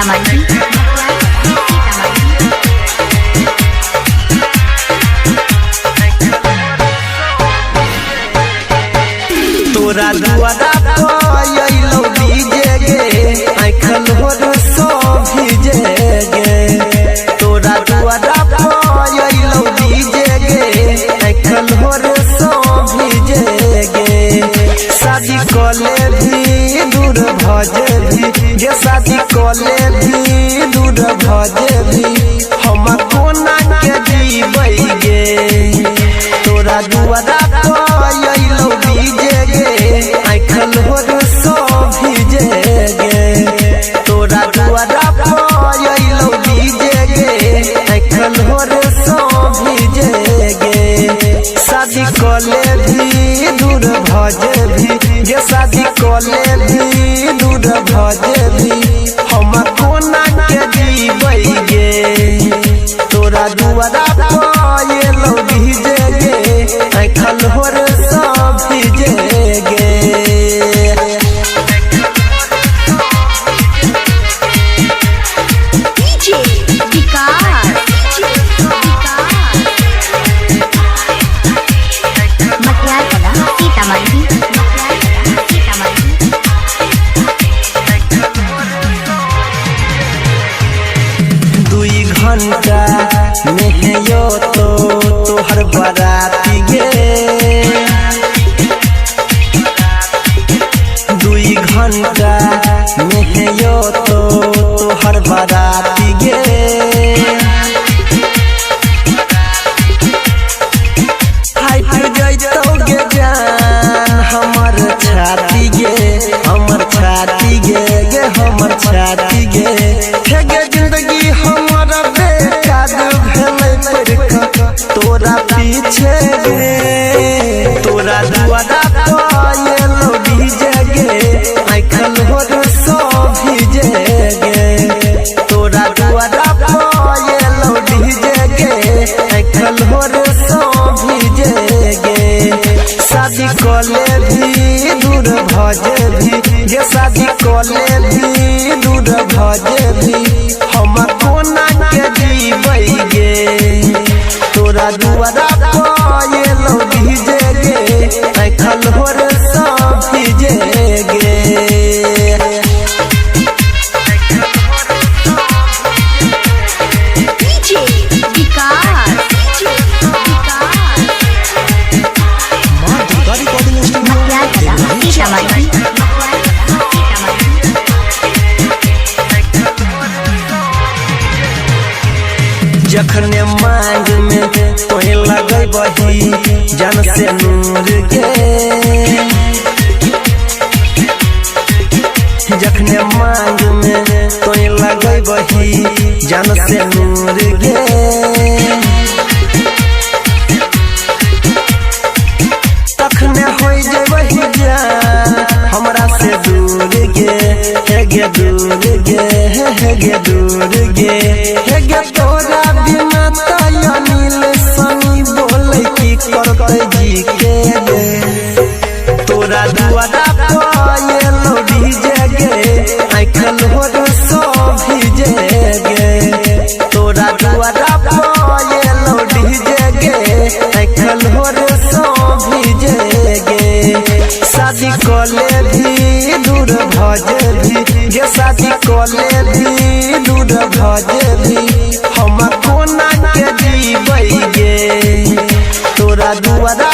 सीतामढ़ी। तोरा दुआरा पायलो डीजे गे आँखल होर सो भीजे गे। तोरा दुआरा पायलो डीजे गे आँखल होर सो भीजे गे। शादी कले भी दूर भजे भी गे शादी कले भी दूर भजे भी हम कोना के जीबै गे। तोरा दुआरा पायलो डीजे गे आँखल होर सो भीजे गे। तोरा दुआरा पायलो डीजे गे आँखल होर सो भीजे गे। शादी कले भी दूर भजे भी गे शादी कले भी दूर भजे भी हम कोना के जीबै गे। तोरा दुआरा पायलो डीजे गे आँखल होर सो भीजे गे। घंटा मेहयो तो तोहर बाराती गे। 2 घंटा मेहयो तो तोहर बाराती गे। फाइट जैतौ गे जान हमर छाती गे हमर छाती गे गे हमर छाती गे। गे जिंदगी हमर बेकार भेलै तोरा पीछे गे। तोरा दुआरा पायलो डीजे गे आँखल होर सो भीजे गे। तोरा दुआरा पायलो डीजे गे आँखल होर सो भीजे गे। शादी कले भी दूर भजे भी गे शादी कले भी दूर भजे भी हम कोना के जीबै गे। तोरा दुआरा पायलो डीजे गे आँखल होर सो भीजे गे। जखने मांग में तोहे लगै बही जन से नूर गे। जखने मांग में तोहे लगै बही जन से नूर गे। तखने हो जेबही जान हमरा से दूर गे हे गे दूर गे हे गे दूर गे हे गे। तोरा बिना अनिल सनी बोले की करते जी के गे। तोरा दुआरा पायलो डीजे गे आँखल होर सो भीजे गे। तोरा दुआरा पायलो डीजे गे आँखल होर सो भीजे गे। शादी कले भी दूर भजे भी गे शादी कले भी दूर भजे भी हम कोना के जीबै गे। तोरा दुआरा